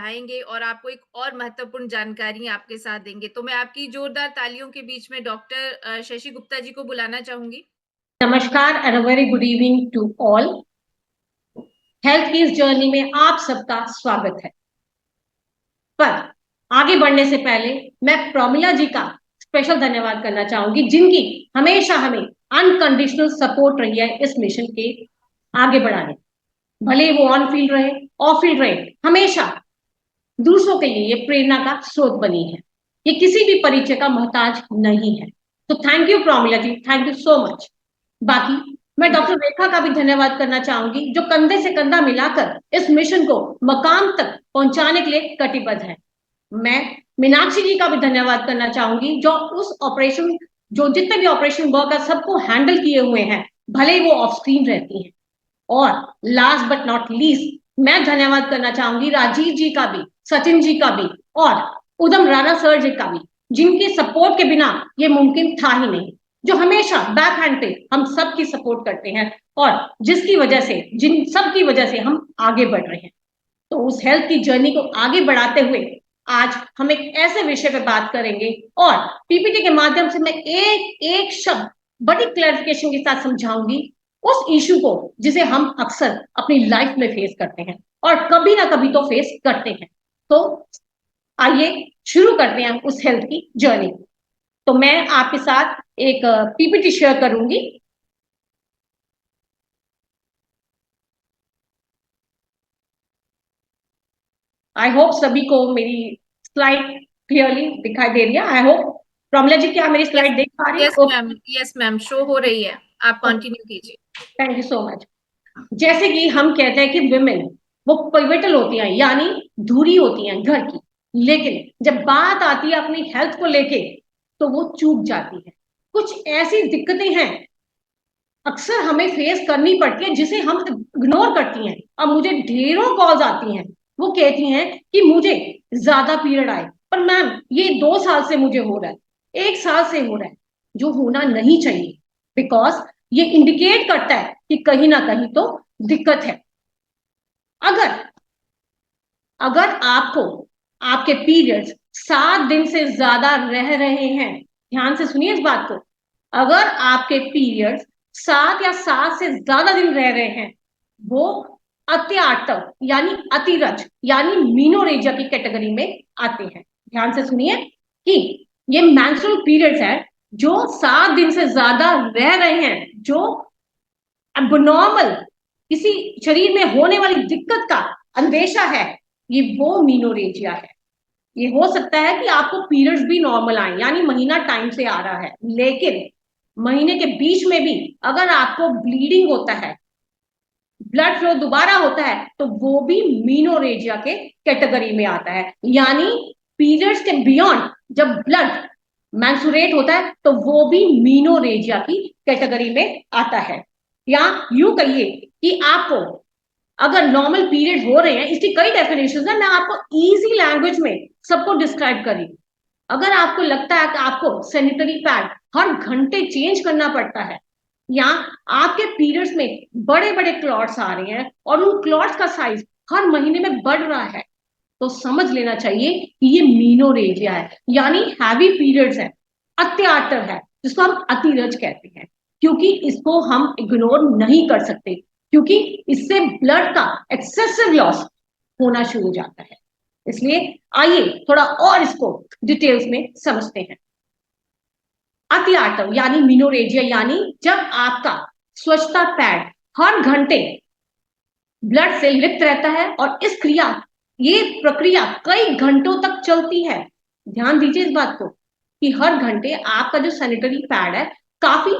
बढ़ाएँगे और आपको एक और महत्वपूर्ण जानकारी आपके साथ देंगे। तो मैं आपकी जोरदार तालियों के बीच में डॉक्टर शशि गुप्ता जी को बुलाना चाहूँगी। नमस्कार and a very good evening to all. Health की इस जर्नी में आप सबका स्वागत है। पर आगे बढ़ने से पहले मैं प्रमिला जी का स्पेशल धन्यवाद करना चाहूंगी, जिनकी हमेशा हमें अनकंडीशनल सपोर्ट रही है इस मिशन के आगे बढ़ाने। भले वो ऑन फील्ड रहे, ऑफ फील्ड रहे, हमेशा दूसरों के लिए ये प्रेरणा का स्रोत बनी है। ये किसी भी परिचय का मोहताज नहीं है। तो thank you Pramila ji, thank you so much. बाकी मैं थैंक यू। डॉक्टर रेखा का भी धन्यवाद करना चाहूंगी, जो कंधे से कंधा मिलाकर इस मिशन को मकाम तक पहुंचाने के लिए कटिबद्ध है। मैं मीनाक्षी जी का भी धन्यवाद करना चाहूंगी, जो उस ऑपरेशन जो जितने भी ऑपरेशन वर्क है सबको हैंडल किए हुए हैं, भले ही वो ऑफ स्क्रीन रहती हैं। और लास्ट बट नॉट लीस्ट मैं धन्यवाद करना चाहूंगी राजीव जी का भी, सचिन जी का भी और उदम राणा सर जी का भी, जिनके सपोर्ट के बिना ये मुमकिन था ही नहीं। जो हमेशा बैक हैंड पे हम सबकी सपोर्ट करते हैं और जिसकी वजह से, जिन सब की वजह से हम आगे बढ़ रहे हैं। तो उस हेल्थ की जर्नी को आगे बढ़ाते हुए आज हम एक ऐसे विषय पे बात करेंगे और पीपीटी के माध्यम से मैं एक एक शब्द बड़ी क्लैरिफिकेशन के साथ समझाऊंगी उस इशू को जिसे हम अक्सर अपनी लाइफ में फेस करते हैं और कभी ना कभी तो फेस करते हैं। तो आइए शुरू करते हैं उस हेल्थ की जर्नी। तो मैं आपके साथ एक पीपीटी शेयर करूंगी। आई होप सभी को मेरी स्लाइड क्लियरली दिखाई दे रही है। आई होप प्रमिला जी, क्या मेरी यस, स्लाइड देख पा रही यस है? मैम, यस मैम, शो हो रही है। आप ओके, कंटिन्यू कीजिए। Thank you so much. जैसे कि हम कहते हैं कि विमेन वो पिवटल होती हैं, यानी धुरी होती हैं घर की। लेकिन जब बात आती है अपनी हेल्थ को लेके तो वो चूक जाती है। कुछ ऐसी दिक्कतें हैं अक्सर हमें फेस करनी पड़ती है जिसे हम इग्नोर करती हैं। अब मुझे ढेरों कॉल्स आती हैं, वो कहती हैं कि मुझे ज्यादा पीरियड आए, पर मैम ये 2 साल से मुझे हो रहा है, 1 साल से हो रहा है, जो होना नहीं चाहिए। बिकॉज ये इंडिकेट करता है कि कहीं ना कहीं तो दिक्कत है। अगर अगर आपको आपके पीरियड्स 7 दिन से ज्यादा रह रहे हैं, ध्यान से सुनिए इस बात को, अगर आपके पीरियड्स 7 या 7 से ज्यादा दिन रह रहे हैं, वो अत्याटव यानी अतिरज यानी मीनोरेजिया की कैटेगरी में आते हैं। ध्यान से सुनिए कि ये मेंस्ट्रुअल पीरियड्स है जो 7 दिन से ज्यादा रह रहे हैं, जो एबनॉर्मल किसी शरीर में होने वाली दिक्कत का अंदेशा है, ये वो मीनोरेजिया है। ये हो सकता है कि आपको पीरियड्स भी नॉर्मल आए, यानी महीना टाइम से आ रहा है, लेकिन महीने के बीच में भी अगर आपको ब्लीडिंग होता है, ब्लड फ्लो दोबारा होता है, तो वो भी मीनोरेजिया के कैटेगरी में आता है। यानी पीरियड्स के बियॉन्ड जब ब्लड मैंसुरेट होता है तो वो भी मीनोरेजिया की कैटेगरी में आता है। या यूं कहिए कि आपको अगर नॉर्मल पीरियड हो रहे हैं, इसकी कई डेफिनेशन है, मैं आपको इजी लैंग्वेज में सबको डिस्क्राइब करी। अगर आपको लगता है कि आपको सैनिटरी पैड हर घंटे चेंज करना पड़ता है, या आपके पीरियड्स में बड़े बड़े क्लॉट्स आ रहे हैं और उन क्लॉट्स का साइज हर महीने में बढ़ रहा है, तो समझ लेना चाहिए कि ये मीनोरेजिया है, यानी हैवी पीरियड्स है, अत्याचार है, जिसको हम अतिरज कहते हैं। क्योंकि इसको हम इग्नोर नहीं कर सकते, क्योंकि इससे ब्लड का एक्सेसिव लॉस होना शुरू हो जाता है। इसलिए आइए थोड़ा और इसको डिटेल्स में समझते हैं। अति आर्तव यानी मीनोरेजिया, यानी जब आपका स्वच्छता पैड हर घंटे ब्लड से लिप्त रहता है और ये प्रक्रिया कई घंटों तक चलती है। ध्यान दीजिए इस बात को कि हर घंटे आपका जो सैनिटरी पैड है काफी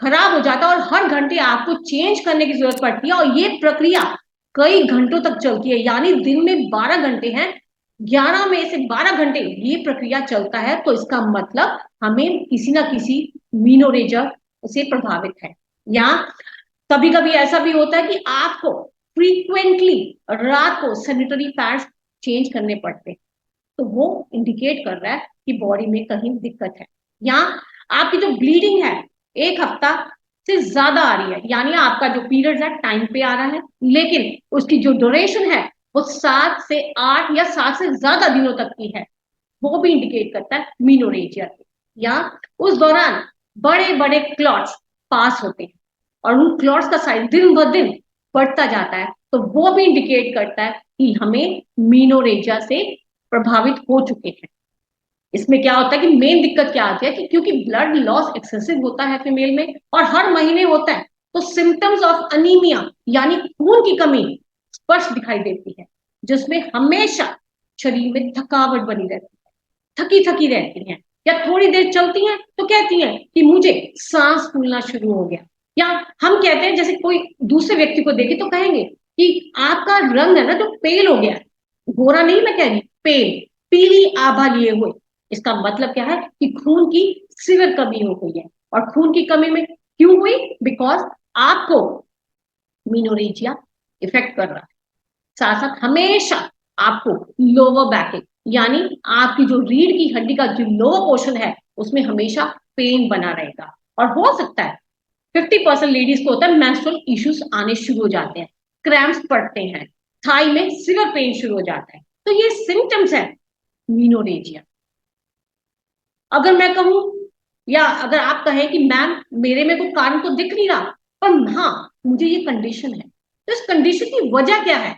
खराब हो जाता है और हर घंटे आपको चेंज करने की जरूरत पड़ती है, और ये प्रक्रिया कई घंटों तक चलती है। यानी दिन में 12 घंटे हैं, 11 में से 12 घंटे ये प्रक्रिया चलता है, तो इसका मतलब हमें किसी ना किसी मीनोरेजिया से प्रभावित है। या कभी कभी ऐसा भी होता है कि आपको फ्रीक्वेंटली रात को सैनिटरी पैड्स चेंज करने पड़ते हैं, तो वो इंडिकेट कर रहा है कि बॉडी में कहीं दिक्कत है। या आपकी जो ब्लीडिंग है 1 हफ्ता से ज्यादा आ रही है, यानी आपका जो पीरियड है टाइम पे आ रहा है, लेकिन उसकी जो ड्यूरेशन है वो 7 से 8 या 7 से ज्यादा दिनों तक की है, वो भी इंडिकेट करता है मीनोरेजिया के। या उस दौरान बड़े बड़े क्लॉट्स पास होते हैं और उन क्लॉट्स का साइज दिन ब दिन बढ़ता जाता है, तो वो भी इंडिकेट करता है कि हमें मीनोरेजिया से प्रभावित हो चुके हैं। इसमें क्या होता है कि मेन दिक्कत क्या आती है कि क्योंकि ब्लड लॉस एक्सेसिव होता है फीमेल में और हर महीने होता है, तो सिम्टम्स ऑफ अनीमिया यानी खून की कमी स्पष्ट दिखाई देती है, जिसमें हमेशा शरीर में थकावट बनी रहती है, थकी थकी रहती हैं, या थोड़ी देर चलती हैं तो कहती हैं कि मुझे सांस फूलना शुरू हो गया। या हम कहते हैं जैसे कोई दूसरे व्यक्ति को देखे तो कहेंगे कि आपका रंग है ना जो पेल हो गया, गोरा नहीं मैं कह रही, पेल, पीली आभा लिए हुए। इसका मतलब क्या है कि खून की सीवियर कमी हो गई है। और खून की कमी में क्यों हुई? बिकॉज आपको मीनोरेजिया इफेक्ट कर रहा है। साथ साथ हमेशा आपको लोअर बैक यानी आपकी जो रीढ़ की हड्डी का जो लोअर पोर्शन है उसमें हमेशा पेन बना रहेगा। और हो सकता है 50% लेडीज को होता है मेंस्ट्रुअल इश्यूज आने शुरू हो जाते हैं, क्रैम्प्स पड़ते हैं, थाई में सिवियर पेन शुरू हो जाता है। तो ये सिम्टम्स है मीनोरेजिया। अगर मैं कहूं या अगर आप कहें कि मैम मेरे में कोई कारण तो दिख नहीं रहा, पर हाँ मुझे ये कंडीशन है, तो इस कंडीशन की वजह क्या है,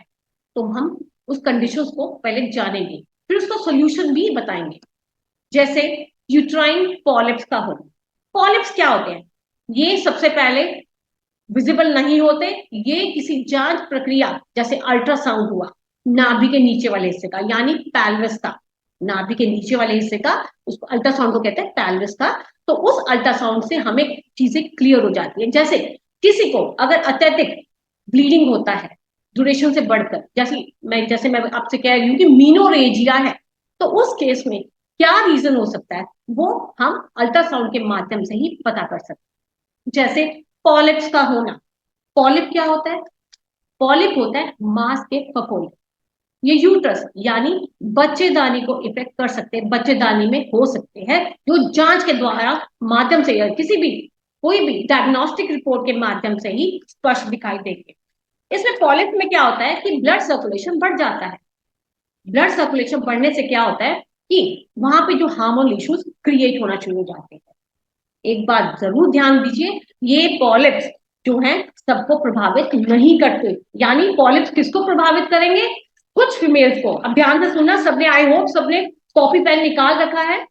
तो हम उस कंडीशन को पहले जानेंगे, फिर उसका सोल्यूशन भी बताएंगे। जैसे यूट्राइन पॉलिप्स का होना। पॉलिप्स क्या होते हैं? ये सबसे पहले विजिबल नहीं होते, ये किसी जांच प्रक्रिया जैसे अल्ट्रासाउंड हुआ नाभि के नीचे वाले हिस्से का यानी पैल्विस का, नाभि के नीचे वाले हिस्से का, उसको अल्ट्रासाउंड को कहते हैं पैल्विस का। तो उस अल्ट्रासाउंड से हमें चीजें क्लियर हो जाती है। जैसे किसी को अगर अत्यधिक ब्लीडिंग होता है ड्यूरेशन से बढ़कर, जैसे मैं आपसे कह रही हूँ कि मीनोरेजिया है, तो उस केस में क्या रीजन हो सकता है वो हम अल्ट्रासाउंड के माध्यम से ही पता कर सकते हैं। जैसे पॉलिप्स का होना। पॉलिप क्या होता है? पॉलिप होता है मांस के फफोले, ये यूट्रस यानी बच्चेदानी को इफेक्ट कर सकते हैं, बच्चेदानी में हो सकते हैं, जो जांच के द्वारा माध्यम से या किसी भी कोई भी डायग्नोस्टिक रिपोर्ट के माध्यम से ही स्पष्ट दिखाई देंगे। इसमें पॉलिप में क्या होता है कि ब्लड सर्कुलेशन बढ़ जाता है। ब्लड सर्कुलेशन बढ़ने से क्या होता है कि वहां पे जो हार्मोन इश्यूज क्रिएट होना शुरू हो जाते हैं। एक बात जरूर ध्यान दीजिए, ये पॉलिप्स जो हैं सबको प्रभावित नहीं करते। यानी पॉलिप्स किसको प्रभावित करेंगे? कुछ फीमेल्स को। अब ध्यान से सुनना सबने, आई होप सबने कॉपी पेन निकाल रखा है।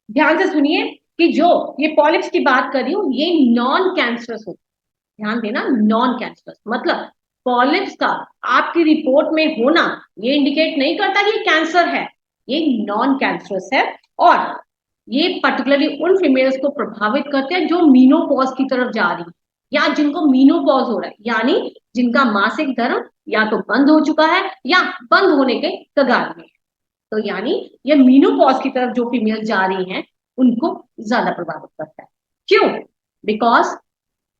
ध्यान से सुनिए कि जो ये पॉलिप्स की बात कर रही हूँ ये नॉन कैंसरस होता है। ध्यान देना, नॉन कैंसरस मतलब पॉलिप्स का आपकी रिपोर्ट में होना ये इंडिकेट नहीं करता कि ये कैंसर है, ये नॉन कैंसरस है। और ये पर्टिकुलरली उन फीमेल्स को प्रभावित करते हैं जो मीनोपॉज की तरफ जा रही है या जिनको मीनोपॉज हो रहा है, यानी जिनका मासिक धर्म या तो बंद हो चुका है या बंद होने के कगार में है। तो यानी ये मीनोपॉज की तरफ जो फीमेल जा रही हैं उनको ज्यादा प्रभावित करता है। क्यों? बिकॉज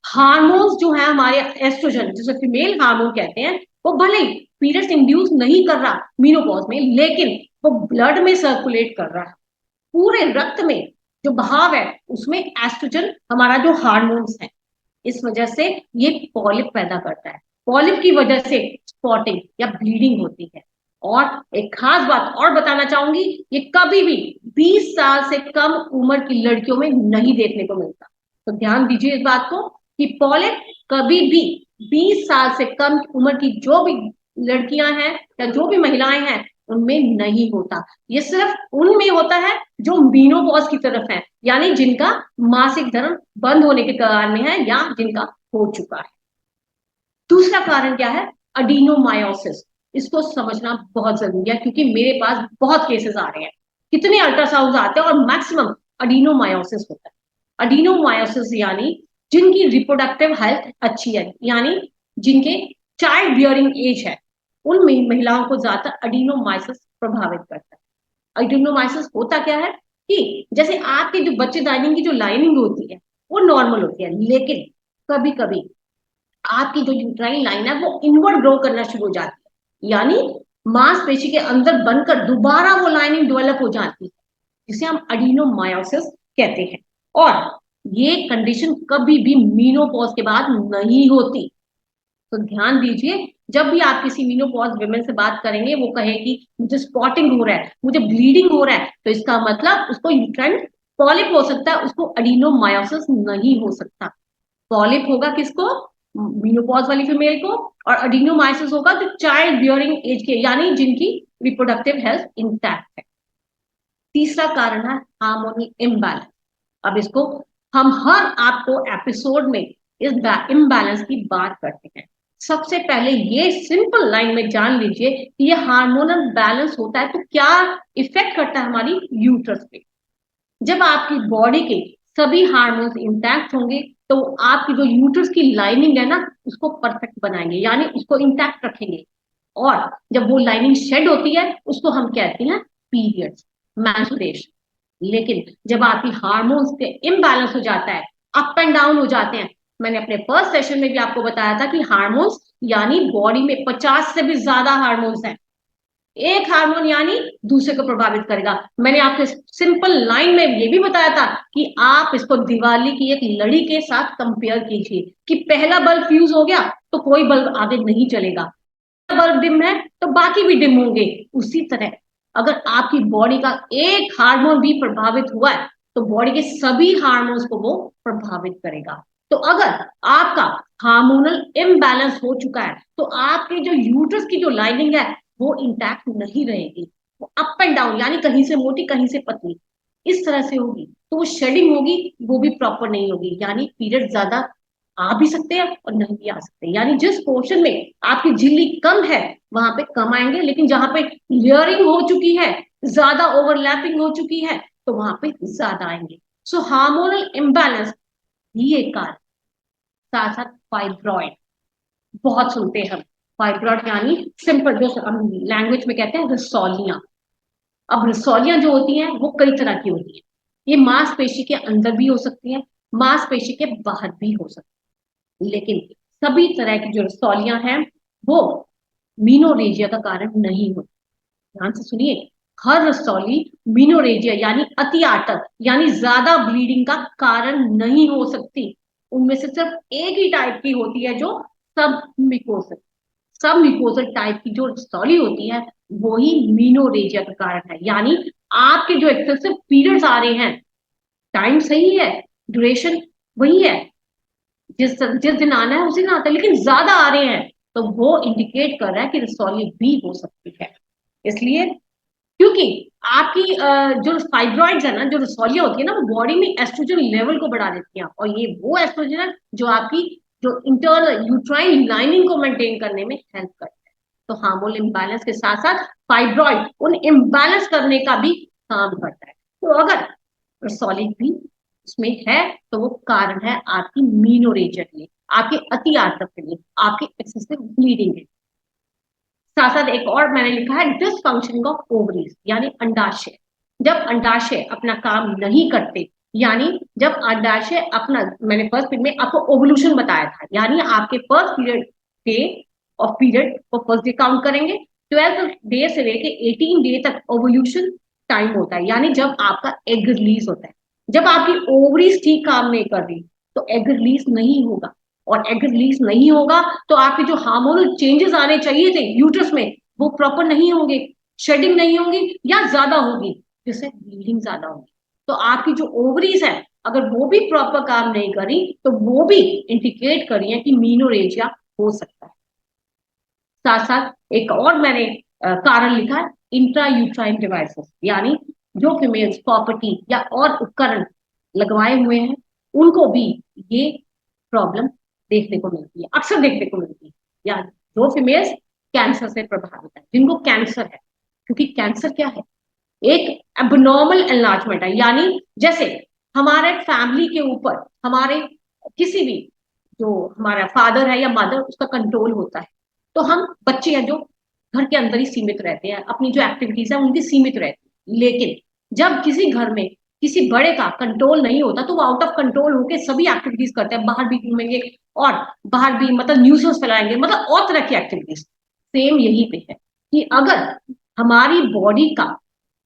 हार्मोन्स जो है हमारे एस्ट्रोजन जिसे फीमेल हार्मोन कहते हैं, वो भले ही पीरियड्स इंड्यूस नहीं कर रहा मीनोपॉज में, लेकिन वो ब्लड में सर्कुलेट कर रहा है। पूरे रक्त में जो बहाव है उसमें एस्ट्रोजन हमारा जो हार्मोन्स है, इस वजह से ये पॉलिप पैदा करता है। पॉलिप की वजह से स्पॉटिंग या ब्लीडिंग होती है। और एक खास बात और बताना चाहूंगी, ये कभी भी 20 साल से कम उम्र की लड़कियों में नहीं देखने को मिलता। तो ध्यान दीजिए इस बात को कि पॉलिप कभी भी 20 साल से कम उम्र की जो भी लड़कियां हैं या जो भी महिलाएं हैं उनमें नहीं होता। ये सिर्फ उनमें होता है जो मीनोपॉज की तरफ है, यानी जिनका मासिक धर्म बंद होने के कगार में है या जिनका हो चुका है। दूसरा कारण क्या है? अडीनोमायोसिस। इसको समझना बहुत जरूरी है क्योंकि मेरे पास बहुत केसेस आ रहे हैं, कितने अल्ट्रासाउंड आते हैं और मैक्सिमम अडीनोमायोसिस होता है। अडीनोमायोसिस यानी जिनकी रिप्रोडक्टिव हेल्थ अच्छी है, यानी जिनके चाइल्ड बियरिंग एज है, उन महिलाओं को ज्यादा अडीनोमायोसिस प्रभावित करता है। अडीनोमायोसिस होता क्या है कि जैसे आपके जो बच्चेदानी की जो लाइनिंग होती है वो नॉर्मल होती है, लेकिन कभी कभी आपकी जो यूट्राइन लाइन है वो इनवर्ड ग्रो करना शुरू हो जाती है, यानी मांसपेशी के अंदर बनकर दोबारा वो लाइनिंग डेवलप हो जाती है, जिसे हम अडीनोमायोसिस कहते हैं। और ये कंडीशन कभी भी मीनोपॉज के बाद नहीं होती। तो ध्यान दीजिए, जब भी आप किसी मीनोपॉज वुमेन से बात करेंगे, वो कहेगी मुझे स्पॉटिंग हो रहा है, मुझे ब्लीडिंग हो रहा है, तो इसका मतलब उसको यूट्राइन पॉलिप हो सकता है, उसको एडिनोमायोसिस नहीं हो सकता। पॉलिप होगा किसको? मीनोपॉज वाली फीमेल को। और एडिनोमायोसिस होगा जो चाइल्ड बियरिंग एज के, यानी जिनकी रिप्रोडक्टिव हेल्थ इंटैक्ट है। तीसरा कारण है हार्मोनल इम्बैलेंस। अब इसको हम हर आपको एपिसोड में इस इम्बैलेंस की बात करते हैं। सबसे पहले ये सिंपल लाइन में जान लीजिए कि ये हार्मोनल बैलेंस होता है तो क्या इफेक्ट करता है हमारी यूट्रस पे। जब आपकी बॉडी के सभी हार्मोन्स इंटैक्ट होंगे तो आपकी जो यूट्रस की लाइनिंग है ना, उसको परफेक्ट बनाएंगे, यानी उसको इंटैक्ट रखेंगे। और जब वो लाइनिंग शेड होती है उसको हम कहते हैं पीरियड्स, मेंस्ट्रुएशन। लेकिन जब आपकी हार्मोन्स के इम्बैलेंस हो जाता है, अप एंड डाउन हो जाते हैं, मैंने अपने फर्स्ट सेशन में भी आपको बताया था कि हार्मोन्स यानी बॉडी में 50 से भी ज्यादा हार्मोन्स हैं। एक हार्मोन यानी दूसरे को प्रभावित करेगा। मैंने आपको सिंपल लाइन में ये भी बताया था कि आप इसको दिवाली की एक लड़ी के साथ कंपेयर कीजिए कि पहला बल्ब फ्यूज हो गया तो कोई बल्ब आगे नहीं चलेगा, बल्ब डिम है तो बाकी भी डिम होंगे। उसी तरह अगर आपकी बॉडी का एक हार्मोन भी प्रभावित हुआ है तो बॉडी के सभी हार्मोन्स को वो प्रभावित करेगा। तो अगर आपका हार्मोनल इम्बैलेंस हो चुका है तो आपके जो यूट्रस की जो लाइनिंग है वो इंटैक्ट नहीं रहेगी, वो अप एंड डाउन, यानी कहीं से मोटी कहीं से पतली, इस तरह से होगी। तो वो शेडिंग होगी, वो भी प्रॉपर नहीं होगी, यानी पीरियड ज्यादा आ भी सकते हैं और नहीं भी आ सकते। यानी जिस पोर्शन में आपकी झिल्ली कम है वहां पे कम आएंगे, लेकिन जहां पे लेयरिंग हो चुकी है, ज्यादा ओवरलैपिंग हो चुकी है, तो वहां पे ज्यादा आएंगे। सो हार्मोनल इम्बैलेंस भी एक कारण। साथ साथ फाइब्रॉइड बहुत सुनते हैं हम। फाइब्रॉइड यानी सिंपल जो हम लैंग्वेज में कहते हैं रसौलियां। अब रसौलियां जो होती हैं वो कई तरह की होती हैं। ये मांसपेशी के अंदर भी हो सकती हैं, मांसपेशी के बाहर भी हो सकती हैं, लेकिन सभी तरह की जो रसौलियां हैं वो मीनोरेजिया का कारण नहीं होती। ध्यान से सुनिए, हर रसौली मीनोरेजिया यानी अति आटक यानी ज्यादा ब्लीडिंग का कारण नहीं हो सकती। उनमें से सिर्फ एक ही टाइप की होती है जो सब मिकोसिस, सब म्यूकोजल टाइप की जो रसौली होती है वो ही मीनोरेजिया का कारण है। यानी आपके जो एक्सेसिव पीरियड्स आ रहे हैं, टाइम सही है, ड्यूरेशन वही है, जिस जिस दिन आना है उसी दिन आता है, लेकिन ज्यादा आ रहे हैं, तो वो इंडिकेट कर रहा है कि रसौली भी हो सकती है। इसलिए क्योंकि आपकी जो फाइब्रॉइड्स है ना, जो रसौलियां होती है ना, वो बॉडी में एस्ट्रोजन लेवल को बढ़ा देती हैं, और ये वो एस्ट्रोजन है जो आपकी जो इंटरनल यूट्राइन लाइनिंग को मेंटेन करने में हेल्प करता है। तो हार्मोनल इम्बैलेंस के साथ साथ फाइब्रॉइड उन इम्बैलेंस करने का भी काम करता है। तो अगर रसौली भी उसमें है तो वो कारण है आपकी मीनोरेजिया के लिए, आपके अति आर्तव के लिए, आपके एक्सेसिव ब्लीडिंग के। साथ साथ एक और मैंने लिखा है डिसफंक्शनिंग ऑफ ओवरीज यानी अंडाशय। जब अंडाशय अपना काम नहीं करते, यानी जब अंडाशय अपना, मैंने फर्स्ट पीरियड में आपको ओवल्यूशन बताया था, यानी आपके first period day of period को फर्स्ट डे काउंट करेंगे, 12 डे से लेके 18 डे तक ओवल्यूशन टाइम होता है, यानी जब आपका एग रिलीज होता है। जब आपकी ओवरीज ठीक काम नहीं कर रही तो एग रिलीज नहीं होगा, और एग रिलीज नहीं होगा तो आपके जो हार्मोनल चेंजेस आने चाहिए थे यूट्रस में वो प्रॉपर नहीं होंगे, शेडिंग नहीं होगी या ज्यादा होगी, जिससे ब्लीडिंग ज्यादा होगी। तो आपकी जो ओवरीज है अगर वो भी प्रॉपर काम नहीं करी तो वो भी इंडिकेट करी है कि मीनोरेजिया हो सकता है। साथ साथ एक और मैंने कारण लिखा है इंट्रा यूट्राइन डिवाइसेस, यानी जो फीमेल्स प्रॉपर्टी या और उपकरण लगवाए हुए हैं उनको भी ये प्रॉब्लम देखने को मिलती है, अक्सर देखने को मिलती है। या जो फीमेल्स कैंसर से प्रभावित है, जिनको कैंसर है, क्योंकि कैंसर क्या है, एक एबनॉर्मल एनलार्जमेंट है। यानी जैसे हमारे फैमिली के ऊपर हमारे किसी भी जो हमारा फादर है या मदर, उसका कंट्रोल होता है, तो हम बच्चे हैं जो घर के अंदर ही सीमित रहते हैं, अपनी जो एक्टिविटीज है उनकी सीमित रहती है। लेकिन जब किसी घर में किसी बड़े का कंट्रोल नहीं होता तो वो आउट ऑफ कंट्रोल होकर सभी एक्टिविटीज करते हैं, बाहर भी घूमेंगे और बाहर भी मतलब न्यूज़ फैलाएंगे, मतलब और तरह की एक्टिविटीज। सेम यही पे है कि अगर हमारी बॉडी का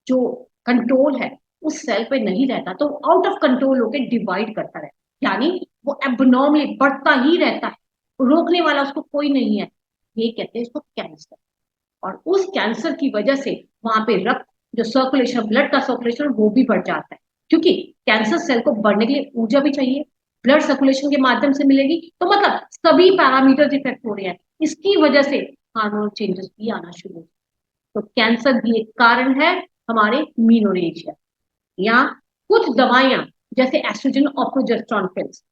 जो कंट्रोल है उस सेल पे नहीं रहता तो आउट ऑफ कंट्रोल होकर डिवाइड करता रहता है, यानी वो एबनॉर्मली बढ़ता ही रहता है, रोकने वाला उसको कोई नहीं है। ये कहते हैं इसको कैंसर। और उस कैंसर की वजह से वहां पे रक्त जो सर्कुलेशन, ब्लड का सर्कुलेशन वो भी बढ़ जाता है, क्योंकि कैंसर सेल को बढ़ने के लिए ऊर्जा भी चाहिए, ब्लड सर्कुलेशन के माध्यम से मिलेगी, तो मतलब सभी पैरामीटर्स इफेक्ट हो रहे हैं। इसकी वजह से हार्मोनल चेंजेस भी आना शुरू हो। तो कैंसर भी एक कारण है हमारे मीनोरेजिया। या कुछ दवाइयां जैसे एस्ट्रोजन और प्रोजेस्टेरॉन पिल्स,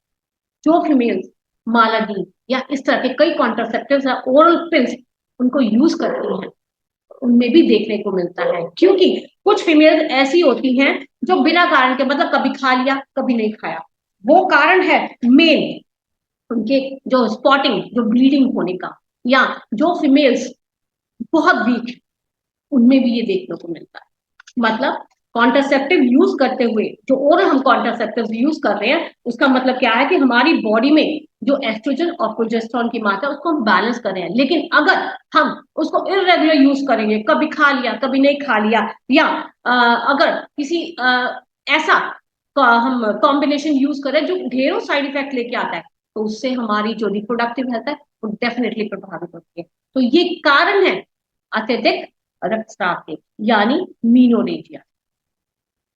जो फीमेल्स मालागी या इस तरह के कई कॉन्ट्रासेप्टिव्स या ओरल पिल्स उनको यूज करती हैं, उनमें भी देखने को मिलता है। क्योंकि कुछ फीमेल्स ऐसी होती हैं जो बिना कारण के, मतलब कभी खा लिया कभी नहीं खाया, वो कारण है मेन उनके जो स्पॉटिंग, जो ब्लीडिंग होने का। या जो फीमेल्स बहुत वीक, उनमें भी ये देखने को मिलता है। मतलब कॉन्ट्रासेप्टिव यूज करते हुए, जो ओरल हम कॉन्ट्रासेप्टिव यूज कर रहे हैं, उसका मतलब क्या है कि हमारी बॉडी में जो एस्ट्रोजन और प्रोजेस्टेरॉन की मात्रा उसको हम बैलेंस कर रहे हैं। लेकिन अगर हम उसको इरेगुलर यूज करेंगे, कभी खा लिया कभी नहीं खा लिया, या अगर किसी ऐसा हम कॉम्बिनेशन यूज करें जो ढेरों साइड इफेक्ट लेके आता है, तो उससे हमारी जो रिप्रोडक्टिव हेल्थ है वो डेफिनेटली प्रभावित होती है। तो ये कारण है अत्यधिक रक्तस्राव के, यानी मीनोरेजिया।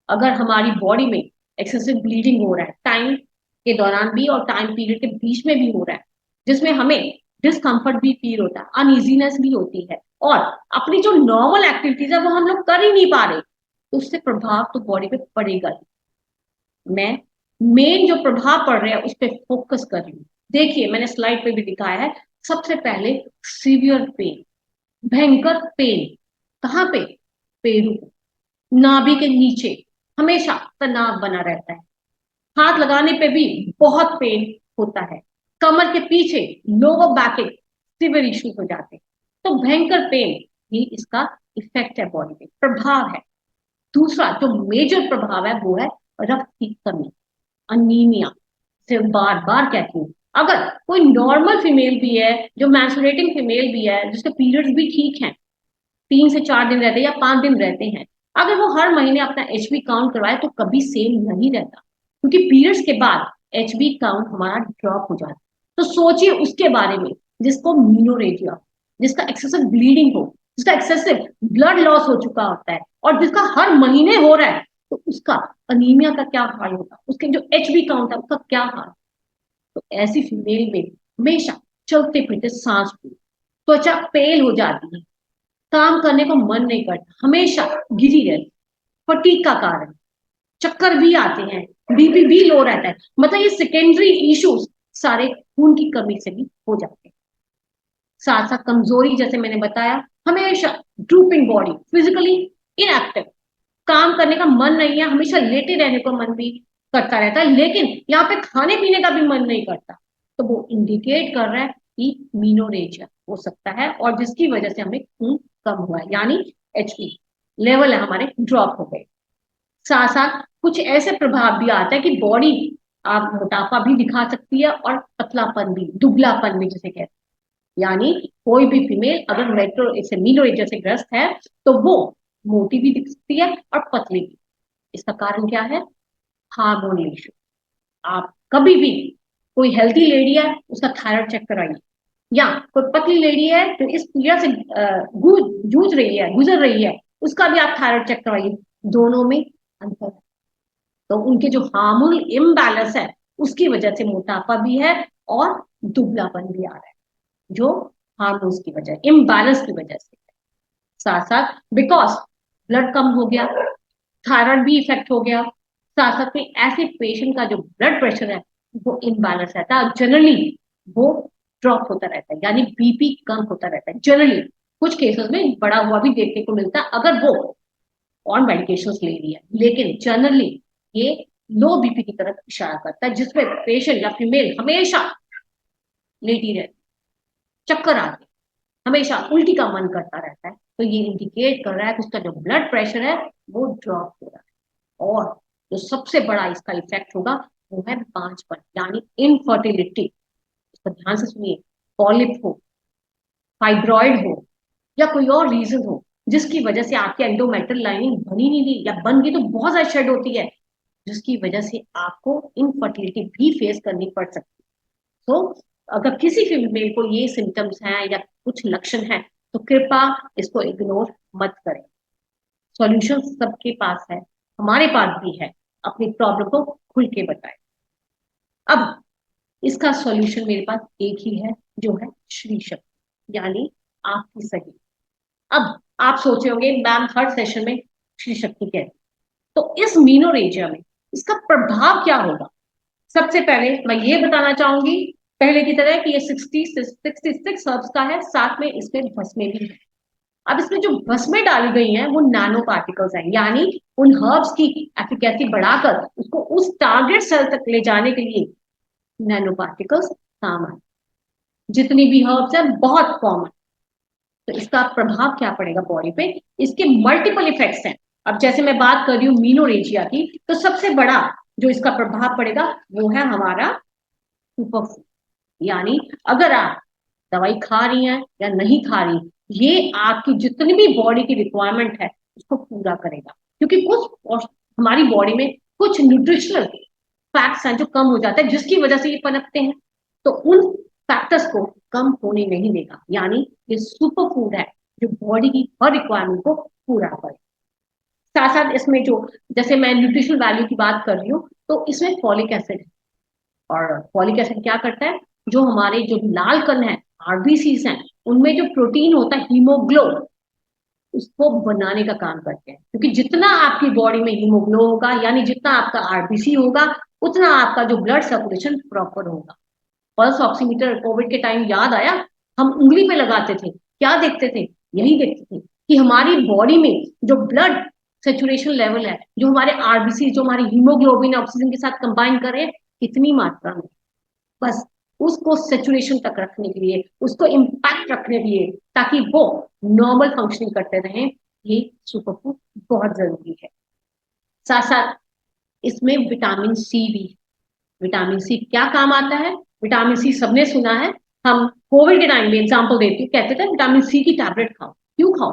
अगर हमारी बॉडी में एक्सेसिव ब्लीडिंग हो रहा है टाइम के दौरान भी और टाइम पीरियड के बीच में भी हो रहा है, जिसमें हमें डिस्कम्फर्ट भी फील होता है, अनइजीनेस भी होती है, और अपनी जो नॉर्मल एक्टिविटीज है वो हम लोग कर ही नहीं पा रहे, तो उससे प्रभाव तो बॉडी पे पड़ेगा ही। मैं मेन जो प्रभाव पड़ रहा है उस पर फोकस कर रही हूँ। देखिए मैंने स्लाइड पे भी दिखाया है। सबसे पहले सीवियर पेन, भयंकर पेन। कहाँ पे? पेरू, नाभि के नीचे हमेशा तनाव बना रहता है। हाथ लगाने पे भी बहुत पेन होता है। कमर के पीछे लोअर बैक सिवियर इश्यू हो जाते हैं। तो भयंकर पेन ही इसका इफेक्ट है, बॉडी पे प्रभाव है। दूसरा जो मेजर प्रभाव है वो है रक्त की कमी, अनीमिया। सिर्फ बार बार कहती हूँ, अगर कोई नॉर्मल फीमेल भी है, जो मैंस्ट्रुएटिंग फीमेल भी है, जिसके पीरियड्स भी ठीक हैं, 3 से 4 दिन रहते हैं या 5 दिन रहते हैं, अगर वो हर महीने अपना एचबी काउंट करवाए तो कभी सेम नहीं रहता, क्योंकि पीरियड्स के बाद एचबी काउंट हमारा ड्रॉप हो जाता है। तो सोचिए उसके बारे में जिसको मीनोरेजिया, जिसका एक्सेसिव ब्लीडिंग हो, जिसका एक्सेसिव ब्लड लॉस हो चुका होता है और जिसका हर महीने हो रहा है, तो उसका अनीमिया का क्या हाल होगा, उसके जो एचबी काउंट है उसका क्या हाल। तो ऐसी फीमेल में हमेशा चलते फिरते सांस फूल, त्वचा पेल हो जाती है, काम करने को मन नहीं करता, हमेशा गिरी रहती, फटीग का कारण, चक्कर भी आते हैं, बीपी भी लो रहता है। मतलब ये सेकेंडरी इश्यूज सारे खून की कमी से भी हो जाते हैं। साथ साथ कमजोरी, जैसे मैंने बताया, हमेशा ड्रूपिंग बॉडी, फिजिकली इनएक्टिव, काम करने का मन नहीं है, हमेशा लेटे रहने को मन भी करता रहता है, लेकिन यहाँ पे खाने पीने का भी मन नहीं करता, तो वो इंडिकेट कर रहा है कि मीनोरेजिया हो सकता है, और जिसकी वजह से हमें खून कम हुआ है, यानी एचपी लेवल है हमारे ड्रॉप हो गए। साथ साथ कुछ ऐसे प्रभाव भी आता है कि बॉडी आप मोटापा भी दिखा सकती है और पतलापन भी, दुबलापन भी जिसे कहते हैं। यानी कोई भी फीमेल अगर मेट्रो इसे मीनोरेजिया से ग्रस्त है तो वो मोटी भी दिख सकती है और पतली भी। इसका कारण क्या है? Hormone issue. आप कभी भी, कोई हेल्थी लेडी है उसका थायराइड चेक कराइए, या कोई पतली लेडी है जो इस पीड़ा से जूझ रही है, गुजर रही है, उसका भी आप थायराइड चेक कराइए। दोनों में अंतर है। तो उनके जो हार्मोनल इम्बैलेंस है उसकी वजह से मोटापा भी है और दुबलापन भी आ रहा है, जो हार्मोन्स की वजह, इम्बैलेंस की वजह से। साथ साथ बिकॉज ब्लड कम हो गया, थायराइड भी इफेक्ट हो गया, साथ साथ में ऐसे पेशेंट का जो ब्लड प्रेशर है वो इम्बैलेंस रहता है, जनरली वो ड्रॉप होता रहता है, यानी बीपी कम होता रहता है जनरली। कुछ केसेस में बढ़ा हुआ भी देखने को मिलता है अगर वो और मेडिकेशंस ले रही है, लेकिन जनरली ये लो बीपी की तरफ इशारा करता है, जिसमें पेशेंट या फीमेल हमेशा लेटी रहती, चक्कर आते, हमेशा उल्टी का मन करता रहता है, तो ये इंडिकेट कर रहा है कि उसका जो ब्लड प्रेशर है वो ड्रॉप हो रहा है। और जो सबसे बड़ा इसका इफेक्ट होगा वो है बांझपन, यानी इनफर्टिलिटी। इसको ध्यान से सुनिए। पॉलिप हो, फाइब्रॉइड हो, या कोई और रीजन हो जिसकी वजह से आपकी एंडोमेट्रियल लाइनिंग बनी नहीं थी, या बन गई तो बहुत ज्यादा शेड होती है, जिसकी वजह से आपको इनफर्टिलिटी भी फेस करनी पड़ सकती है। तो अगर किसी फीमेल को ये सिम्टम्स हैं या कुछ लक्षण हैं तो कृपया इसको इग्नोर मत करें। सॉल्यूशन सबके पास है, हमारे पास भी है। अपनी प्रॉब्लम को खुल के बताएं। अब इसका सॉल्यूशन मेरे पास एक ही है, जो है श्री शक्ति, यानी आपकी सही। अब आप सोचे होंगे मैम हर सेशन में श्री शक्ति कहती, तो इस मीनोरेजिया में इसका प्रभाव क्या होगा? सबसे पहले मैं ये बताना चाहूंगी, पहले की तरह कि ये 66 हर्ब्स का है, साथ में इसमें भस्में भी है। अब इसमें जो भस्में डाली गई हैं वो नैनो पार्टिकल्स हैं, यानी उन हर्ब्स की एफिकेसी बढ़ाकर उसको उस टारगेट सेल तक ले जाने के लिए नैनो पार्टिकल्स काम आए। जितनी भी हर्ब्स हैं बहुत कॉमन, तो इसका प्रभाव क्या पड़ेगा बॉडी पे? इसके मल्टीपल इफेक्ट्स हैं। अब जैसे मैं बात कर रही हूँ मीनोरेजिया की, तो सबसे बड़ा जो इसका प्रभाव पड़ेगा वो है हमारा सुपरफूड। यानी अगर आप दवाई खा रही हैं या नहीं खा रही, ये आपकी जितनी भी बॉडी की रिक्वायरमेंट है उसको पूरा करेगा। क्योंकि कुछ हमारी बॉडी में कुछ न्यूट्रिशनल फैक्ट्स हैं जो कम हो जाता है, जिसकी वजह से ये पनपते हैं, तो उन फैक्टर्स को कम होने नहीं देगा। यानी ये सुपर फूड है जो बॉडी की हर रिक्वायरमेंट को पूरा करे। साथ साथ इसमें जो, जैसे मैं न्यूट्रिशनल वैल्यू की बात कर रही हूँ, तो इसमें फॉलिक एसिड है। और फॉलिक एसिड क्या करता है? जो हमारे जो लाल कण है, आरबीसीज हैं, उनमें जो प्रोटीन होता है हीमोग्लोबिन, उसको बनाने का काम करते हैं। क्योंकि जितना आपकी बॉडी में हीमोग्लो होगा, यानी जितना आपका आरबीसी होगा, उतना आपका जो ब्लड सर्कुलेशन प्रॉपर होगा। पल्स ऑक्सीमीटर कोविड के टाइम याद आया, हम उंगली पे लगाते थे, क्या देखते थे? यही देखते थे कि हमारी बॉडी में जो ब्लड सेचुरेशन लेवल है, जो हमारे आरबीसी, जो हमारी हीमोग्लोबिन ऑक्सीजन के साथ कंबाइन कर रहे हैं, कितनी मात्रा में। बस उसको सेचुरेशन तक रखने के लिए, उसको इम्पैक्ट रखने के लिए, ताकि वो नॉर्मल फंक्शनिंग करते रहें, ये सुपरफूड बहुत जरूरी है। साथ साथ इसमें विटामिन सी भी। विटामिन सी क्या काम आता है? विटामिन सी सबने सुना है, हम कोविड के टाइम में एग्जाम्पल देती हूँ, कहते थे विटामिन सी की टैबलेट खाओ। क्यों खाओ?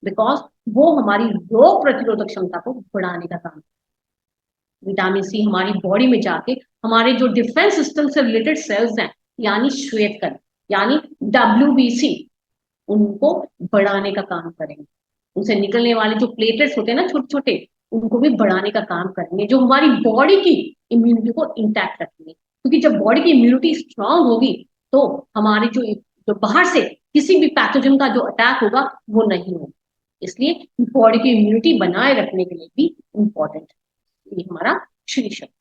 बिकॉज वो हमारी रोग प्रतिरोधक क्षमता को बढ़ाने का काम। विटामिन सी हमारी बॉडी में जाके हमारे जो डिफेंस सिस्टम से रिलेटेड सेल्स हैं, यानी श्वेत कण, यानी डब्ल्यूबीसी, उनको बढ़ाने का काम करेंगे। उनसे निकलने वाले जो प्लेटलेट्स होते हैं ना, छोटे छोटे, उनको भी बढ़ाने का काम करेंगे, जो हमारी बॉडी की इम्यूनिटी को इंटैक्ट रखेंगे। क्योंकि जब बॉडी की इम्यूनिटी स्ट्रांग होगी तो हमारे जो जो बाहर से किसी भी पैथोजन का जो अटैक होगा वो नहीं होगा। इसलिए बॉडी की इम्यूनिटी बनाए रखने के लिए भी इंपॉर्टेंट है ये हमारा श्री शक्ति।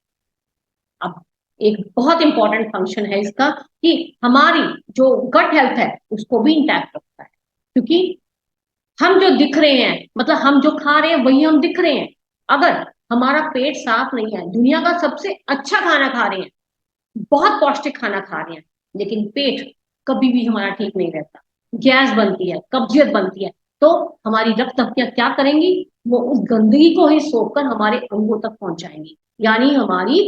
अब एक बहुत इंपॉर्टेंट फंक्शन है इसका कि हमारी जो गट हेल्थ है उसको भी इंटैक्ट रखता है। क्योंकि हम जो दिख रहे हैं, मतलब हम जो खा रहे हैं वही हम दिख रहे हैं। अगर हमारा पेट साफ नहीं है, दुनिया का सबसे अच्छा खाना खा रहे हैं, बहुत पौष्टिक खाना खा रहे हैं, लेकिन पेट कभी भी हमारा ठीक नहीं रहता, गैस बनती है, कब्जियत बनती है, तो हमारी रक्त धमनियां क्या करेंगी? वो उस गंदगी को ही सोखकर हमारे अंगों तक पहुंचाएंगी, यानी हमारी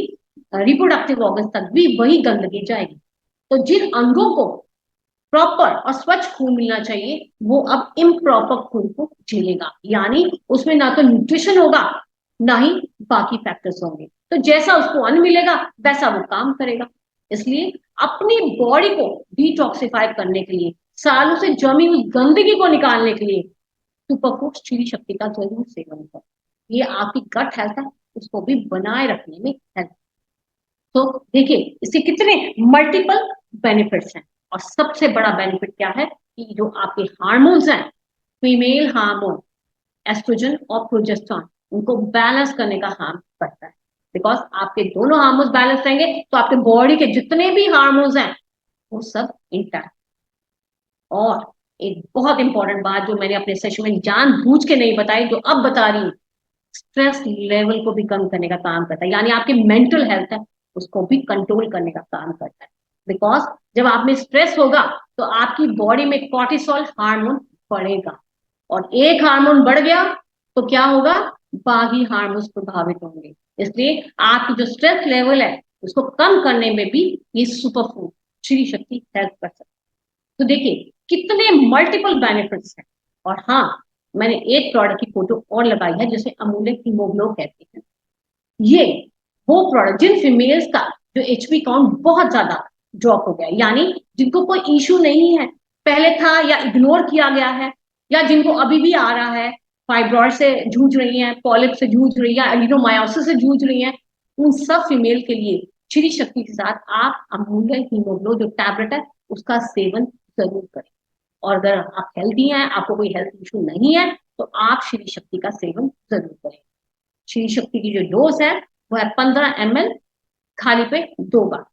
रिप्रोडक्टिव ऑर्गन तक भी वही गंदगी जाएगी। तो जिन अंगों को प्रॉपर और स्वच्छ खून मिलना चाहिए, वो अब इम्प्रॉपर खून को झेलेगा, यानी उसमें ना तो न्यूट्रिशन होगा, ना ही बाकी फैक्टर्स होंगे। तो जैसा उसको अन्न मिलेगा वैसा वो काम करेगा। इसलिए अपनी बॉडी को डिटॉक्सिफाई करने के लिए, सालों से जमी हुई गंदगी को निकालने के लिए सुपरफूड श्री शक्ति का जरूर सेवन करें। ये आपकी गट हेल्थ है, उसको भी बनाए रखने में हेल्प। तो देखिए इसके कितने मल्टीपल बेनिफिट्स हैं। और सबसे बड़ा बेनिफिट क्या है कि जो आपके हार्मोन्स हैं, फीमेल हार्मोन एस्ट्रोजन और प्रोजेस्टेरॉन, उनको बैलेंस करने का काम करता है। बिकॉज आपके दोनों हार्मोन्स बैलेंस रहेंगे तो आपके बॉडी के जितने भी हार्मोन्स हैं वो सब इंटैक्ट। और एक बहुत इंपॉर्टेंट बात जो मैंने अपने सेशन में जानबूझ के नहीं बताई, जो अब बता रही हूँ, स्ट्रेस लेवल को भी कम करने का काम करता है, यानी आपकी मेंटल हेल्थ है उसको भी कंट्रोल करने का काम करता है। बिकॉज जब आप में स्ट्रेस होगा तो आपकी बॉडी में कॉर्टिसोल हार्मोन बढ़ेगा, और एक हार्मोन बढ़ गया तो क्या होगा? बाकी हार्मोन्स प्रभावित होंगे। इसलिए आपकी जो स्ट्रेस लेवल है उसको कम करने में भी ये सुपरफूड श्री शक्ति हेल्प कर सकती है। तो देखिए कितने मल्टीपल बेनिफिट्स हैं। और हाँ, मैंने एक प्रोडक्ट की फोटो और लगाई है जिसे अमूल्य हीमोग्लो कहते हैं। ये वो प्रोडक्ट जिन फीमेल्स का जो एचपी काउंट बहुत ज्यादा, ड्रॉप हो गया। यानी जिनको कोई इश्यू नहीं है, पहले था या इग्नोर किया गया है, या जिनको अभी भी आ रहा है, फाइब्रॉइड से जूझ रही हैं, पॉलिप से जूझ रही है, एडिनोमायोसिस से जूझ रही हैं, उन सब फीमेल के लिए श्री शक्ति के साथ आप अमूल्य हीमोग्लो जो टैबलेट है उसका सेवन जरूर करें। और अगर आप हेल्दी हैं, आपको कोई हेल्थ इशू नहीं है, तो आप श्री शक्ति का सेवन जरूर करें। श्री शक्ति की जो डोज है वो है 15 ml, खाली पेट 2 बार,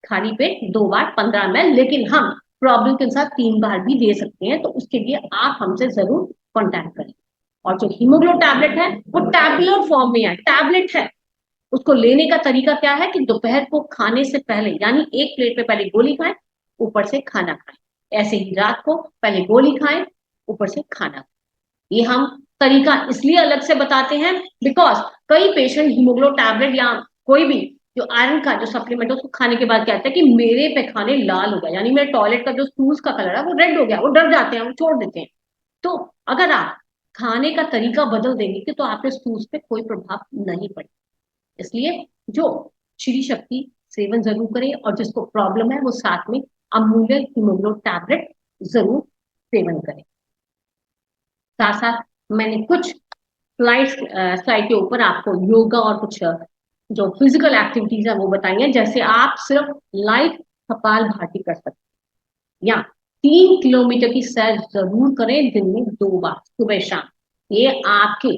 खाली पेट 2 बार 15 ml, लेकिन हम प्रॉब्लम के अनुसार 3 बार भी दे सकते हैं, तो उसके लिए आप हमसे जरूर कॉन्टैक्ट करें। और जो हीमोग्लो टैबलेट है वो टैबलेट फॉर्म में है, टैबलेट है। उसको लेने का तरीका क्या है कि दोपहर को खाने से पहले, यानी एक प्लेट पे पहले गोली खाएं, ऊपर से खाना खाएं। ऐसे ही रात को पहले गोली खाएं, ऊपर से खाना। ये हम तरीका इसलिए अलग से बताते हैं बिकॉज कई पेशेंट हीमोग्लो टैबलेट या कोई भी जो आयरन का जो सप्लीमेंट है उसको खाने के बाद कहते हैं कि मेरे पैखाने लाल हो गया, यानी मेरे टॉयलेट का जो स्टूल्स का कलर है वो रेड हो गया, वो डर जाते हैं, वो छोड़ देते हैं। तो अगर आप खाने का तरीका बदल देंगे तो आपके स्टूल्स पे कोई प्रभाव नहीं पड़ेगा। इसलिए जो श्री शक्ति सेवन जरूर करें, और जिसको प्रॉब्लम है वो साथ में अमूल्य हीमोग्लो टैबलेट जरूर सेवन करें। साथ साथ मैंने कुछ स्लाइड के ऊपर आपको योगा और कुछ जो फिजिकल एक्टिविटीज है वो बताई हैं। जैसे आप सिर्फ लाइट कपालभाति कर सकते हैं, या 3 किलोमीटर की सैर जरूर करें दिन में 2 बार, सुबह शाम। ये आपके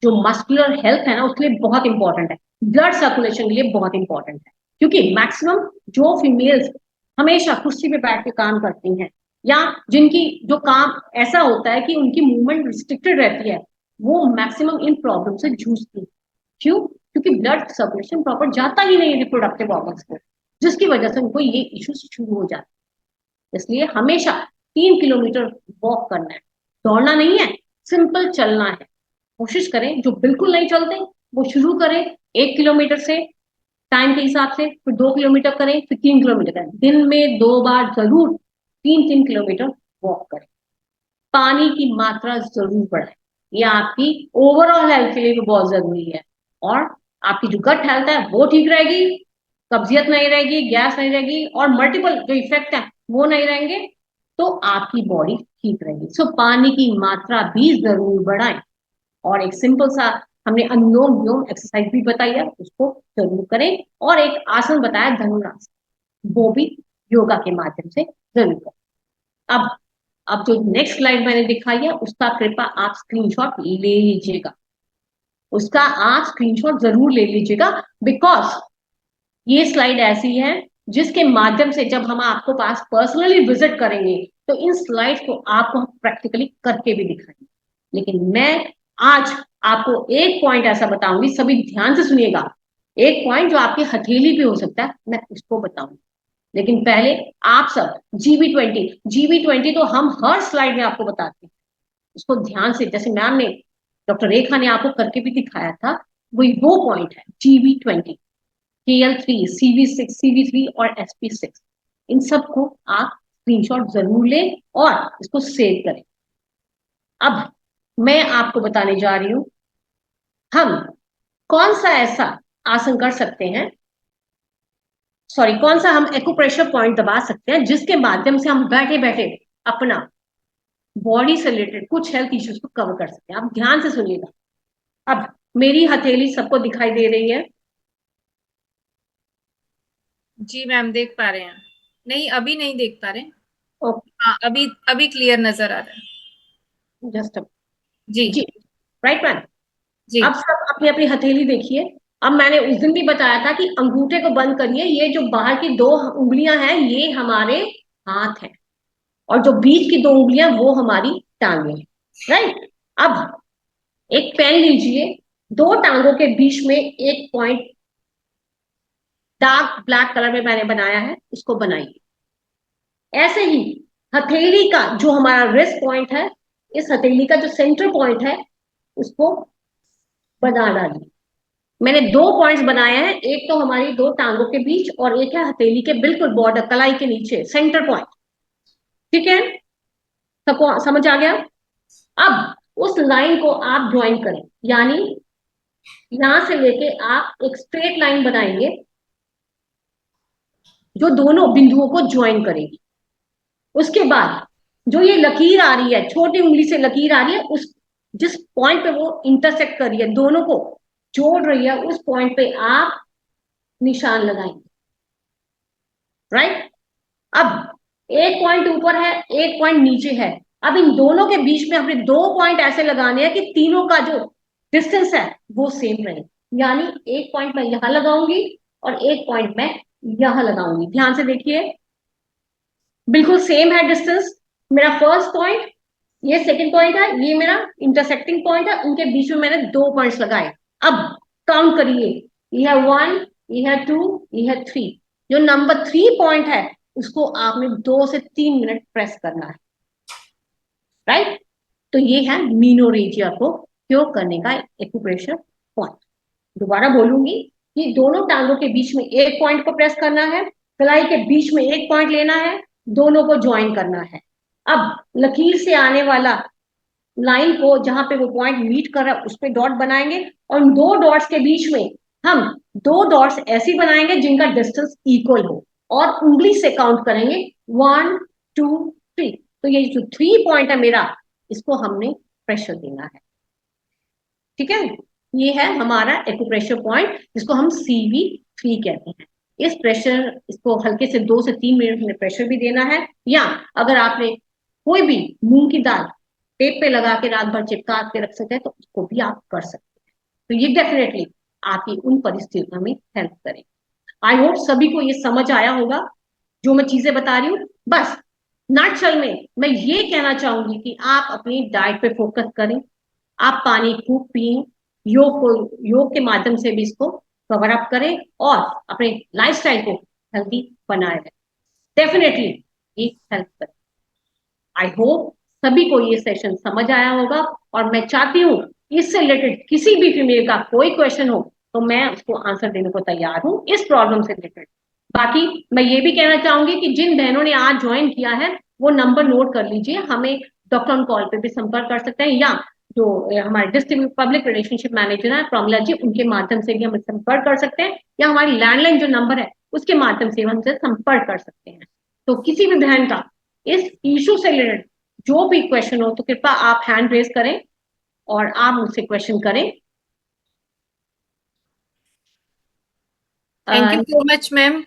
जो मस्कुलर हेल्थ है ना उसके लिए बहुत इंपॉर्टेंट है, ब्लड सर्कुलेशन के लिए बहुत इंपॉर्टेंट है। क्योंकि मैक्सिमम जो फीमेल्स हमेशा कुर्सी पे बैठ के काम करती हैं, या जिनकी जो काम ऐसा होता है कि उनकी मूवमेंट रिस्ट्रिक्टेड रहती है, वो मैक्सिमम इन प्रॉब्लम से जूझती है। क्यों? क्योंकि ब्लड सर्कुलेशन प्रॉपर जाता ही नहीं रिप्रोडक्टिव ऑर्गन्स को, जिसकी वजह से उनको ये इश्यूज शुरू हो जाते हैं। इसलिए हमेशा 3 किलोमीटर वॉक करना है, दौड़ना नहीं है, सिंपल चलना है। कोशिश करें जो बिल्कुल नहीं चलते वो शुरू करें 1 किलोमीटर से, टाइम के हिसाब से, फिर 2 किलोमीटर करें, फिर 3 किलोमीटर करें। दिन में 2 बार जरूर 3-3 किलोमीटर वॉक करें। पानी की मात्रा जरूर बढ़ाएं, ये आपकी ओवरऑल हेल्थ के लिए भी बहुत जरूरी है। और आपकी जो गट हेल्थ है वो ठीक रहेगी, कब्जियत नहीं रहेगी, गैस नहीं रहेगी, और मल्टीपल जो इफेक्ट है वो नहीं रहेंगे, तो आपकी बॉडी ठीक रहेगी। सो पानी की मात्रा भी जरूर बढ़ाएं। और एक सिंपल सा हमने अनुलोम विलोम एक्सरसाइज भी बताई है, उसको जरूर करें। और एक आसन बताया धनुरासन, वो भी योगा के माध्यम से जरूर करें। अब जो नेक्स्ट स्लाइड मैंने दिखाई है उसका कृपया आप स्क्रीनशॉट ले लीजिएगा, उसका आप स्क्रीनशॉट जरूर ले लीजिएगा, बिकॉज ये स्लाइड ऐसी है जिसके माध्यम से जब हम आपको पास पर्सनली विजिट करेंगे तो इन स्लाइड्स को आपको हम प्रैक्टिकली करके भी दिखाएंगे। लेकिन मैं आज आपको एक पॉइंट ऐसा बताऊंगी, सभी ध्यान से सुनिएगा। एक पॉइंट जो आपकी हथेली पे हो सकता है, मैं उसको बताऊंगी। लेकिन पहले आप सब जीबी20 तो हम हर स्लाइड में आपको बताते हैं, उसको ध्यान से, जैसे मैम ने, डॉक्टर रेखा ने आपको करके भी दिखाया था, वही वो पॉइंट है जीबी20, KL3, CV6, CV3 और SP6। इन सबको आप स्क्रीनशॉट जरूर लें और इसको सेव करें। अब मैं आपको बताने जा रही हूं हम कौन सा ऐसा आसन कर सकते हैं, सॉरी, कौन सा हम एक्यूप्रेशर पॉइंट दबा सकते हैं जिसके माध्यम से हम बैठे बैठे अपना बॉडी से रिलेटेड कुछ हेल्थ इश्यूज को कवर कर सकते हैं। आप ध्यान से सुनिएगा। अब मेरी हथेली सबको दिखाई दे रही है? जी मैम, देख पा रहे हैं। नहीं, अभी नहीं देख पा रहे। ओके, हाँ, अभी अभी क्लियर नजर आ रहा है। जस्ट जी। जी, राइट मैम। जी। अब सब अपनी अपनी हथेली देखिए। अब मैंने उस दिन भी बताया था कि अंगूठे को बंद करिए, ये जो बाहर की 2 उंगलियां हैं ये हमारे हाथ हैं, और जो बीच की 2 उंगलियां वो हमारी टांगे हैं, राइट। अब एक पेन लीजिए, 2 टांगों के बीच में एक पॉइंट डार्क ब्लैक कलर में मैंने बनाया है, उसको बनाइए। ऐसे ही हथेली का जो हमारा रेस्ट पॉइंट है, इस हथेली का जो सेंटर पॉइंट है उसको बना डालिए। मैंने 2 पॉइंट्स बनाए हैं, एक तो हमारी 2 टांगों के बीच और एक है हथेली के बिल्कुल बॉर्डर, कलाई के नीचे सेंटर पॉइंट। ठीक है, सबको समझ आ गया? अब उस लाइन को आप ज्वाइन करें, यानी यहां से लेके आप एक स्ट्रेट लाइन बनाएंगे, जो दोनों बिंदुओं को ज्वाइन करेगी। उसके बाद जो ये लकीर आ रही है, छोटी उंगली से लकीर आ रही है, उस जिस पॉइंट पे वो इंटरसेक्ट कर रही है, दोनों को जोड़ रही है, उस पॉइंट पे आप निशान लगाएंगे। राइट। अब एक पॉइंट ऊपर है, एक पॉइंट नीचे है। अब इन दोनों के बीच में हमने दो पॉइंट ऐसे लगाने हैं कि तीनों का जो डिस्टेंस है वो सेम रहे। यानी एक पॉइंट मैं यहां लगाऊंगी और एक पॉइंट मैं यहां लगाऊंगी। ध्यान से देखिए, बिल्कुल सेम है डिस्टेंस। मेरा फर्स्ट पॉइंट, ये सेकंड पॉइंट है, ये मेरा इंटरसेक्टिंग पॉइंट है, उनके बीच में मैंने दो पॉइंट्स लगाए। अब काउंट करिए, ये है 1, ये है 2, ये है 3। जो नंबर 3 पॉइंट है उसको आपने 2 से 3 मिनट प्रेस करना है। राइट। तो ये है मीनोरेजिया को क्योर करने का एक्यूप्रेशर पॉइंट। दोबारा बोलूंगी कि दोनों टांगों के बीच में एक पॉइंट को प्रेस करना है, कलाई के बीच में एक पॉइंट लेना है, दोनों को ज्वाइन करना है। अब लकीर से आने वाला लाइन को जहां पे वो पॉइंट मीट कर रहा है उस पर डॉट बनाएंगे, और उन दो डॉट्स के बीच में हम दो डॉट्स ऐसी बनाएंगे जिनका डिस्टेंस इक्वल हो, और उंगली से काउंट करेंगे 1, 2, 3। तो ये जो 3 पॉइंट है मेरा, इसको हमने प्रेशर देना है। ठीक है, ये है हमारा एक्यूप्रेशर पॉइंट, जिसको हम CV3 कहते हैं। इस प्रेशर, इसको हल्के से 2 से 3 मिनट में प्रेशर भी देना है, या अगर आपने कोई भी मूंग की दाल टेप पे लगा के रात भर चिपका के रख सके तो उसको भी आप कर सकते हैं। तो ये डेफिनेटली आपकी उन परिस्थितियों में हेल्प करें। आई होप सभी को ये समझ आया होगा जो मैं चीजें बता रही हूँ। बस नटशल में मैं ये कहना चाहूंगी कि आप अपनी डाइट पे फोकस करें, आप पानी खूब पिए, योग के माध्यम से भी इसको कवर अप करें, और अपने लाइफस्टाइल को हेल्दी बनाए रखें। डेफिनेटली ये हेल्प करें। आई होप सभी को ये सेशन समझ आया होगा, और मैं चाहती हूँ इससे रिलेटेड किसी भी फीमेल का कोई क्वेश्चन हो तो मैं उसको आंसर देने को तैयार हूँ इस प्रॉब्लम से रिलेटेड। बाकी मैं ये भी कहना चाहूंगी कि जिन बहनों ने आज ज्वाइन किया है वो नंबर नोट कर लीजिए, हमें डॉक्टर ऑन कॉल पे भी संपर्क कर सकते हैं, या जो हमारे डिस्ट्रिक्ट पब्लिक रिलेशनशिप मैनेजर है प्रॉमिला जी, उनके माध्यम से भी हम संपर्क कर सकते हैं, या हमारी लैंडलाइन जो नंबर है उसके माध्यम से हमसे संपर्क कर सकते हैं। तो किसी भी बहन का इस इशू से रिलेटेड जो भी क्वेश्चन हो तो कृपया आप हैंड रेज करें और आप मुझसे क्वेश्चन करें। Thank you so much ma'am.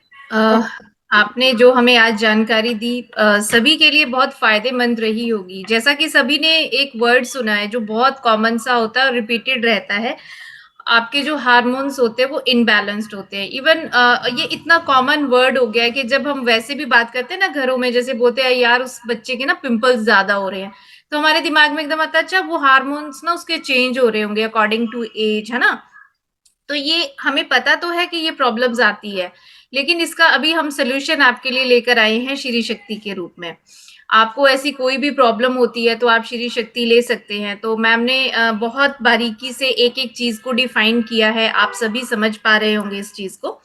आपने जो हमें आज जानकारी दी सभी के लिए बहुत फायदेमंद रही होगी। जैसा कि सभी ने एक वर्ड सुना है जो बहुत कॉमन सा होता है और रिपीटेड रहता है, आपके जो हार्मोन्स होते हैं वो इनबैलेंस्ड होते हैं। इवन ये इतना कॉमन वर्ड हो गया है कि जब हम वैसे भी बात करते हैं ना घरों में, जैसे बोलते हैं यार उस बच्चे के ना पिंपल्स ज्यादा हो रहे हैं, तो हमारे दिमाग में एकदम आता है अच्छा वो हार्मोन्स ना उसके चेंज हो रहे होंगे अकॉर्डिंग टू एज, है ना। तो ये हमें पता तो है कि ये प्रॉब्लम्स आती है, लेकिन इसका अभी हम सोल्यूशन आपके लिए लेकर आए हैं श्री शक्ति के रूप में। आपको ऐसी कोई भी प्रॉब्लम होती है तो आप श्री शक्ति ले सकते हैं। तो मैम ने बहुत बारीकी से एक एक चीज को डिफाइन किया है, आप सभी समझ पा रहे होंगे इस चीज को।